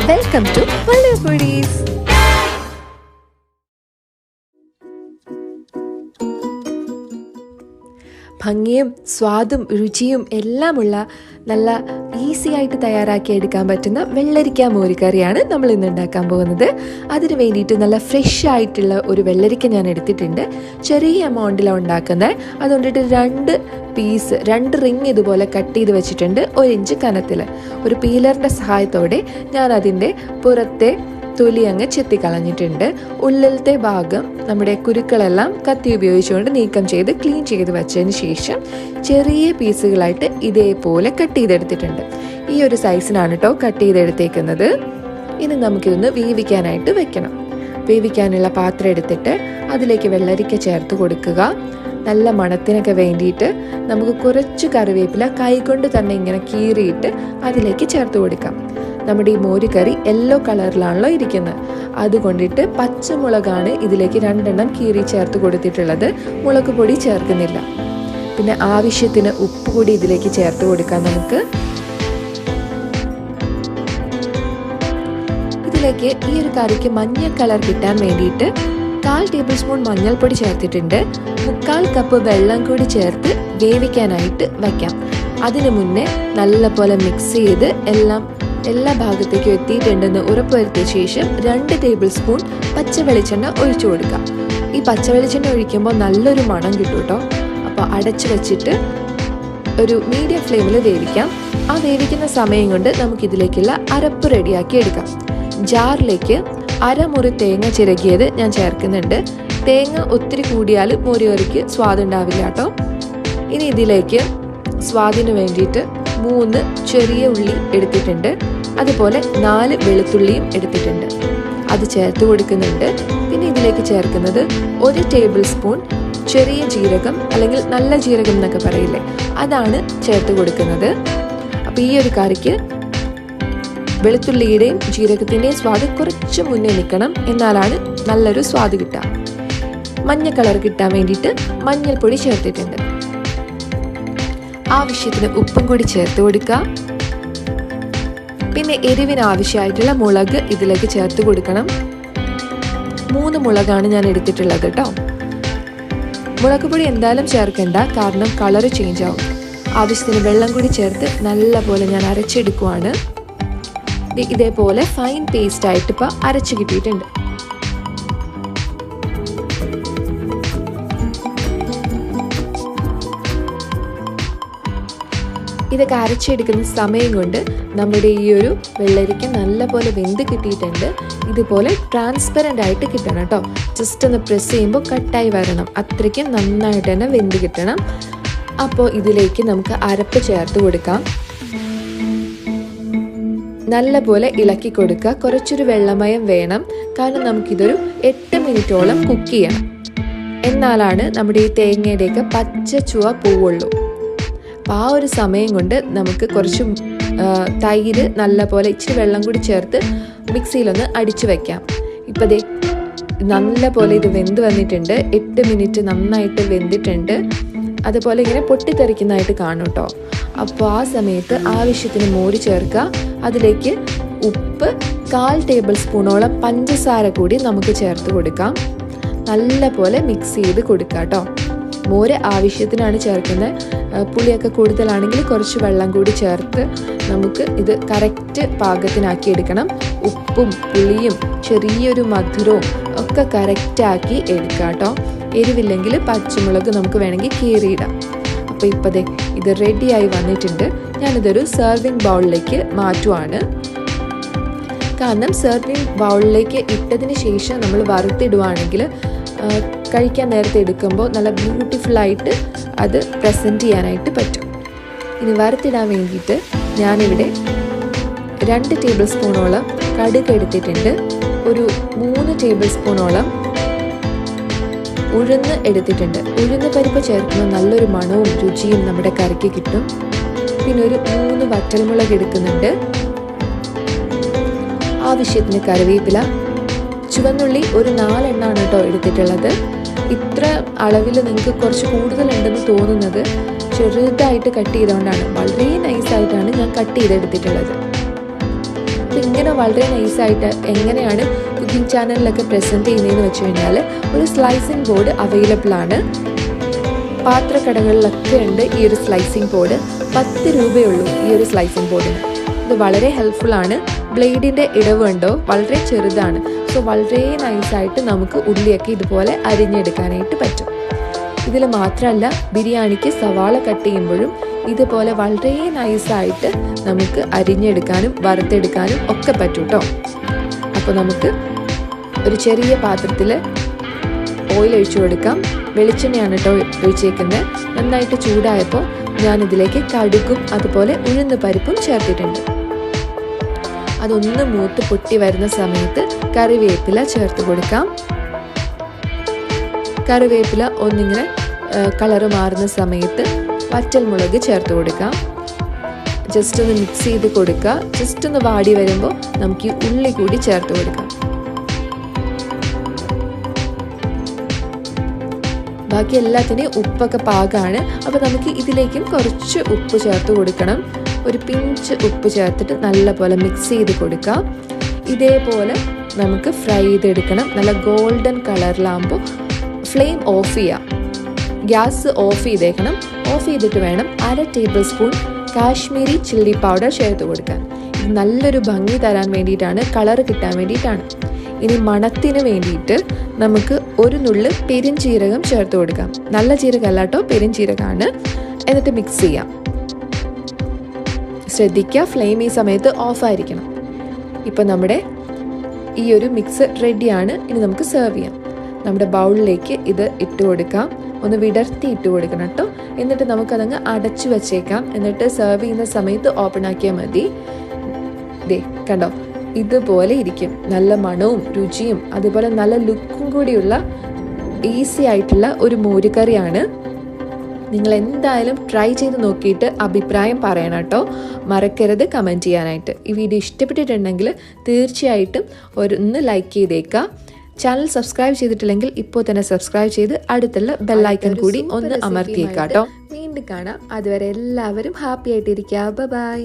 Welcome to wonder foodies. ഭംഗിയും സ്വാദും രുചിയും എല്ലാമുള്ള നല്ല ഈസി ആയിട്ട് തയ്യാറാക്കി എടുക്കാൻ പറ്റുന്ന വെള്ളരിക്ക മോരുകറിയാണ് നമ്മൾ ഇന്ന് ഉണ്ടാക്കാൻ പോകുന്നത്. അതിന് വേണ്ടിയിട്ട് നല്ല ഫ്രഷ് ആയിട്ടുള്ള ഒരു വെള്ളരിക്ക ഞാൻ എടുത്തിട്ടുണ്ട്. ചെറിയ എമൗണ്ടിലാണ് ഉണ്ടാക്കുന്നത്. അതുകൊണ്ടിട്ട് രണ്ട് റിങ് ഇതുപോലെ കട്ട് ചെയ്ത് വെച്ചിട്ടുണ്ട്. 1 ഇഞ്ച് കനത്തിൽ ഒരു പീലറിൻ്റെ സഹായത്തോടെ ഞാൻ അതിൻ്റെ പുറത്തെ തൊലി അങ്ങ് ചെത്തിക്കളഞ്ഞിട്ടുണ്ട്. ഉള്ളിലത്തെ ഭാഗം നമ്മുടെ കുരുക്കളെല്ലാം കത്തി ഉപയോഗിച്ചുകൊണ്ട് നീക്കം ചെയ്ത് ക്ലീൻ ചെയ്ത് വെച്ചതിന് ശേഷം ചെറിയ പീസുകളായിട്ട് ഇതേപോലെ കട്ട് ചെയ്തെടുത്തിട്ടുണ്ട്. ഈ ഒരു സൈസിനാണ് കേട്ടോ കട്ട് ചെയ്തെടുത്തേക്കുന്നത്. ഇനി നമുക്കിതൊന്ന് വേവിക്കാനായിട്ട് വെക്കണം. വേവിക്കാനുള്ള പാത്രം എടുത്തിട്ട് അതിലേക്ക് വെള്ളരിക്ക ചേർത്ത് കൊടുക്കുക. നല്ല മണത്തിനൊക്കെ വേണ്ടിയിട്ട് നമുക്ക് കുറച്ച് കറിവേപ്പില കൈകൊണ്ട് തന്നെ ഇങ്ങനെ കീറിയിട്ട് അതിലേക്ക് ചേർത്ത് കൊടുക്കാം. നമ്മുടെ ഈ മോരുകറി യെല്ലോ കളറിലാണല്ലോ ഇരിക്കുന്നത്. അതുകൊണ്ടിട്ട് പച്ചമുളകാണ് ഇതിലേക്ക് 2 എണ്ണം കീറി ചേർത്ത് കൊടുത്തിട്ടുള്ളത്. മുളക് പൊടി ചേർക്കുന്നില്ല. പിന്നെ ആവശ്യത്തിന് ഉപ്പ് കൂടി ഇതിലേക്ക് ചേർത്ത് കൊടുക്കാം. നമുക്ക് ഇതിലേക്ക് ഈ ഒരു കറിക്ക് മഞ്ഞ കളർ കിട്ടാൻ വേണ്ടിയിട്ട് 1/4 ടേബിൾ സ്പൂൺ മഞ്ഞൾപ്പൊടി ചേർത്തിട്ടുണ്ട്. 3/4 കപ്പ് വെള്ളം കൂടി ചേർത്ത് വേവിക്കാനായിട്ട് വയ്ക്കാം. അതിനു മുന്നേ നല്ലപോലെ മിക്സ് ചെയ്ത് എല്ലാ ഭാഗത്തേക്കും എത്തിയിട്ടുണ്ടെന്ന് ഉറപ്പുവരുത്തിയ ശേഷം 2 ടേബിൾ സ്പൂൺ പച്ച വെളിച്ചെണ്ണ ഒഴിച്ചു കൊടുക്കാം. ഈ പച്ച വെളിച്ചെണ്ണ ഒഴിക്കുമ്പോൾ നല്ലൊരു മണം കിട്ടും കേട്ടോ. അപ്പോൾ അടച്ചു വെച്ചിട്ട് ഒരു മീഡിയം ഫ്ലെയിമിൽ വേവിക്കാം. ആ വേവിക്കുന്ന സമയം കൊണ്ട് നമുക്കിതിലേക്കുള്ള അരപ്പ് റെഡിയാക്കി എടുക്കാം. ജാറിലേക്ക് 1/2 മുറി തേങ്ങ ചിരകിയത് ഞാൻ ചേർക്കുന്നുണ്ട്. തേങ്ങ ഒത്തിരി കൂടിയാൽ മോരുകറിക്ക് സ്വാദുണ്ടാവില്ല കേട്ടോ. ഇനി ഇതിലേക്ക് സ്വാദിന് വേണ്ടിയിട്ട് 3 ചെറിയ ഉള്ളി എടുത്തിട്ടുണ്ട്. അതുപോലെ 4 വെളുത്തുള്ളിയും എടുത്തിട്ടുണ്ട്. അത് ചേർത്ത് കൊടുക്കുന്നുണ്ട്. പിന്നെ ഇതിലേക്ക് ചേർക്കുന്നത് 1 ടേബിൾ സ്പൂൺ ചെറിയ ജീരകം അല്ലെങ്കിൽ നല്ല ജീരകം എന്നൊക്കെ പറയില്ലേ, അതാണ് ചേർത്ത് കൊടുക്കുന്നത്. അപ്പം ഈ ഒരു കറിക്ക് വെളുത്തുള്ളിയുടെയും ജീരകത്തിൻ്റെയും സ്വാദ് കുറച്ച് മുന്നേ നിൽക്കണം. എന്നാലാണ് നല്ലൊരു സ്വാദ് കിട്ടുക. മഞ്ഞ കളർ കിട്ടാൻ വേണ്ടിയിട്ട് മഞ്ഞൾപ്പൊടി ചേർത്തിട്ടുണ്ട്. ആവശ്യത്തിന് ഉപ്പും കൂടി ചേർത്ത് കൊടുക്കുക. പിന്നെ എരിവിന് ആവശ്യമായിട്ടുള്ള മുളക് ഇതിലേക്ക് ചേർത്ത് കൊടുക്കണം. 3 മുളകാണ് ഞാൻ എടുത്തിട്ടുള്ളത് കേട്ടോ. മുളക് പൊടി എന്തായാലും ചേർക്കണ്ട, കാരണം കളർ ചേഞ്ച് ആവും. ആവശ്യത്തിന് വെള്ളം കൂടി ചേർത്ത് നല്ലപോലെ ഞാൻ അരച്ചെടുക്കുവാണ്. ഇതേപോലെ ഫൈൻ പേസ്റ്റ് ആയിട്ട് ഇപ്പം അരച്ച് കിട്ടിയിട്ടുണ്ട്. ഇതൊക്കെ അരച്ചെടുക്കുന്ന സമയം കൊണ്ട് നമ്മുടെ ഈ ഒരു വെള്ളരിക്ക നല്ലപോലെ വെന്ത് കിട്ടിയിട്ടുണ്ട്. ഇതുപോലെ ട്രാൻസ്പെറൻ്റ് ആയിട്ട് കിട്ടണം കേട്ടോ. ജസ്റ്റ് ഒന്ന് പ്രസ് ചെയ്യുമ്പോൾ കട്ടായി വരണം. അത്രയ്ക്കും നന്നായിട്ട് തന്നെ വെന്ത് കിട്ടണം. അപ്പോൾ ഇതിലേക്ക് നമുക്ക് അരപ്പ് ചേർത്ത് കൊടുക്കാം. നല്ലപോലെ ഇളക്കി കൊടുക്കുക. കുറച്ചൊരു വെള്ളമയം വേണം, കാരണം നമുക്കിതൊരു 8 മിനിറ്റോളം കുക്ക് ചെയ്യണം. എന്നാലാണ് നമ്മുടെ ഈ തേങ്ങയുടെയൊക്കെ പച്ച ചുവ പോവുള്ളൂ. അപ്പോൾ ആ ഒരു സമയം കൊണ്ട് നമുക്ക് കുറച്ച് തൈര് നല്ലപോലെ ഇച്ചിരി വെള്ളം കൂടി ചേർത്ത് മിക്സിയിലൊന്ന് അടിച്ചു വയ്ക്കാം. ഇപ്പോൾ ദേ നല്ലപോലെ ഇത് വെന്ത് വന്നിട്ടുണ്ട്. 8 മിനിറ്റ് നന്നായിട്ട് വെന്തിട്ടുണ്ട്. അതുപോലെ ഇങ്ങനെ പൊട്ടിത്തെറിക്കുന്നതായിട്ട് കാണും കേട്ടോ. അപ്പോൾ ആ സമയത്ത് ആവശ്യത്തിന് മോര് ചേർക്കുക. അതിലേക്ക് ഉപ്പ് 1/4 ടേബിൾ സ്പൂണോളം പഞ്ചസാര കൂടി നമുക്ക് ചേർത്ത് കൊടുക്കാം. നല്ലപോലെ മിക്സ് ചെയ്ത് കൊടുക്കുക കേട്ടോ. മോര് ആവശ്യത്തിനാണ് ചേർക്കുന്നത്. പുളിയൊക്കെ കൂടുതലാണെങ്കിൽ കുറച്ച് വെള്ളം കൂടി ചേർത്ത് നമുക്ക് ഇത് കറക്റ്റ് പാകത്തിനാക്കി എടുക്കണം. ഉപ്പും പുളിയും ചെറിയൊരു മധുരവും ഒക്കെ കറക്റ്റാക്കി എടുക്കുക കേട്ടോ. എരിവില്ലെങ്കിൽ പച്ചമുളക് നമുക്ക് വേണമെങ്കിൽ കീറിയിടാം. അപ്പോൾ ഇപ്പോൾ ഇത് റെഡിയായി വന്നിട്ടുണ്ട്. ഞാനിതൊരു സെർവിങ് ബൗളിലേക്ക് മാറ്റുവാണ്. കാരണം സെർവിങ് ബൗളിലേക്ക് ഇട്ടതിന് ശേഷം നമ്മൾ വറുത്തിടുവാണെങ്കിൽ കഴിക്കാൻ നേരത്തെ എടുക്കുമ്പോൾ നല്ല ബ്യൂട്ടിഫുള്ളായിട്ട് അത് പ്രസൻറ്റ് ചെയ്യാനായിട്ട് പറ്റും. ഇനി വറുത്തിടാൻ വേണ്ടിയിട്ട് ഞാനിവിടെ 2 ടേബിൾ സ്പൂണോളം കടുക് എടുത്തിട്ടുണ്ട്. ഒരു 3 ടേബിൾ സ്പൂണോളം ഉഴുന്ന് എടുത്തിട്ടുണ്ട്. ഉഴുന്ന് പരിപ്പ് ചേർക്കുമ്പോൾ നല്ലൊരു മണവും രുചിയും നമ്മുടെ കറിക്ക് കിട്ടും. പിന്നെ ഒരു 3 വറ്റൽമുളക് എടുക്കുന്നുണ്ട്. ആവശ്യത്തിന് കറിവേപ്പില, ചുവന്നുള്ളി ഒരു 4 എണ്ണമാണ് കേട്ടോ എടുത്തിട്ടുള്ളത്. ഇത്ര അളവിൽ നിങ്ങൾക്ക് കുറച്ച് കൂടുതലുണ്ടെന്ന് തോന്നുന്നത് ചെറുതായിട്ട് കട്ട് ചെയ്തുകൊണ്ടാണ്. വളരെ നൈസായിട്ടാണ് ഞാൻ കട്ട് ചെയ്തെടുത്തിട്ടുള്ളത്. അപ്പം ഇങ്ങനെ ഇതിനെ വളരെ നൈസായിട്ട് എങ്ങനെയാണ് കുക്കിംഗ് ചാനലിലൊക്കെ പ്രസൻറ്റ് ചെയ്യുന്നതെന്ന് വെച്ച് കഴിഞ്ഞാൽ ഒരു സ്ലൈസിങ് ബോർഡ് അവൈലബിൾ ആണ്. പാത്രക്കടകളിലൊക്കെ ഉണ്ട് ഈ ഒരു സ്ലൈസിങ് ബോർഡ്. 10 രൂപയുള്ളൂ ഈ ഒരു സ്ലൈസിങ് ബോർഡിന്. ഇത് വളരെ ഹെൽപ്ഫുള്ളാണ്. ബ്ലേഡിൻ്റെ ഇടവ് കണ്ടോ, വളരെ ചെറുതാണ്. സോ വളരെ നൈസായിട്ട് നമുക്ക് ഉള്ളിയൊക്കെ ഇതുപോലെ അരിഞ്ഞെടുക്കാനായിട്ട് പറ്റും. ഇതിൽ മാത്രമല്ല, ബിരിയാണിക്ക് സവാള കട്ട് ചെയ്യുമ്പോഴും ഇതുപോലെ വളരെ നൈസായിട്ട് നമുക്ക് അരിഞ്ഞെടുക്കാനും വറുത്തെടുക്കാനും ഒക്കെ പറ്റും കേട്ടോ. അപ്പോൾ നമുക്ക് ഒരു ചെറിയ പാത്രത്തിൽ ഓയിൽ ഒഴിച്ചു കൊടുക്കാം. വെളിച്ചെണ്ണയാണ് കേട്ടോ ഒഴിച്ചേക്കുന്നത്. നന്നായിട്ട് ചൂടായപ്പോൾ ഞാനിതിലേക്ക് കടുകും അതുപോലെ ഉഴുന്ന് പരിപ്പും ചേർത്തിട്ടുണ്ട്. അതൊന്ന് മൂത്ത് പൊട്ടി വരുന്ന സമയത്ത് കറിവേപ്പില ചേർത്ത് കൊടുക്കാം. കറിവേപ്പില ഒന്നിങ്ങനെ കളറ് മാറുന്ന സമയത്ത് വറ്റൽമുളക് ചേർത്ത് കൊടുക്കാം. ജസ്റ്റ് ഒന്ന് മിക്സ് ചെയ്ത് കൊടുക്കുക. ജസ്റ്റ് ഒന്ന് വാടി വരുമ്പോൾ നമുക്ക് ഈ ഉള്ളി കൂടി ചേർത്ത് കൊടുക്കാം. ബാക്കി എല്ലാത്തിനെയും ഉപ്പൊക്കെ പാകമാണ്. അപ്പോൾ നമുക്ക് ഇതിലേക്കും കുറച്ച് ഉപ്പ് ചേർത്ത് കൊടുക്കണം. ഒരു പിഞ്ച് ഉപ്പ് ചേർത്തിട്ട് നല്ലപോലെ മിക്സ് ചെയ്ത് കൊടുക്കാം. ഇതേപോലെ നമുക്ക് ഫ്രൈ ചെയ്തെടുക്കണം. നല്ല ഗോൾഡൻ കളറിലാകുമ്പോൾ ഫ്ലെയിം ഓഫ് ചെയ്യാം. ഗ്യാസ് ഓഫ് ചെയ്തേക്കണം. ഓഫ് ചെയ്തിട്ട് വേണം 1/2 table spoon Kashmiri chilli powder ചേർത്ത് കൊടുക്കാൻ. ഇത് നല്ലൊരു ഭംഗി തരാൻ വേണ്ടിയിട്ടാണ്, കളർ കിട്ടാൻ വേണ്ടിയിട്ടാണ്. ഇനി മണത്തിന് വേണ്ടിയിട്ട് നമുക്ക് ഒരു നുള്ള് പെരുംജീരകം ചേർത്ത് കൊടുക്കാം. നല്ല ജീരകമല്ല കേട്ടോ, പെരുംജീരകമാണ്. എന്നിട്ട് മിക്സ് ചെയ്യാം. ശ്രദ്ധിക്കുക, ഫ്ലെയിം ഈ സമയത്ത് ഓഫായിരിക്കണം. ഇപ്പം നമ്മുടെ ഈ ഒരു മിക്സ് റെഡിയാണ്. ഇനി നമുക്ക് സെർവ് ചെയ്യാം. നമ്മുടെ ബൗളിലേക്ക് ഇത് ഇട്ട് കൊടുക്കാം. ഒന്ന് വിടർത്തി ഇട്ട് കൊടുക്കണം കേട്ടോ. എന്നിട്ട് നമുക്കതങ്ങ് അടച്ചു വെച്ചേക്കാം. എന്നിട്ട് സെർവ് ചെയ്യുന്ന സമയത്ത് ഓപ്പൺ ആക്കിയാൽ മതി. ദേ കണ്ടോ, ഇതുപോലെ ഇരിക്കും. നല്ല മണവും രുചിയും അതുപോലെ നല്ല ലുക്കും കൂടിയുള്ള ഈസി ആയിട്ടുള്ള ഒരു മോരുകറിയാണ്. നിങ്ങൾ എന്തായാലും ട്രൈ ചെയ്ത് നോക്കിയിട്ട് അഭിപ്രായം പറയണം കേട്ടോ. മറക്കരുത് കമൻറ്റ് ചെയ്യാനായിട്ട്. ഈ വീഡിയോ ഇഷ്ടപ്പെട്ടിട്ടുണ്ടെങ്കിൽ തീർച്ചയായിട്ടും ഒന്ന് ലൈക്ക് ചെയ്തേക്കാം. ചാനൽ സബ്സ്ക്രൈബ് ചെയ്തിട്ടില്ലെങ്കിൽ ഇപ്പോൾ തന്നെ സബ്സ്ക്രൈബ് ചെയ്ത് അടുത്തുള്ള ബെല്ലൈക്കൺ കൂടി ഒന്ന് അമർത്തിയേക്കാം കേട്ടോ. വീണ്ടും കാണാം. അതുവരെ എല്ലാവരും ഹാപ്പി ആയിട്ടിരിക്കുക. ബൈ.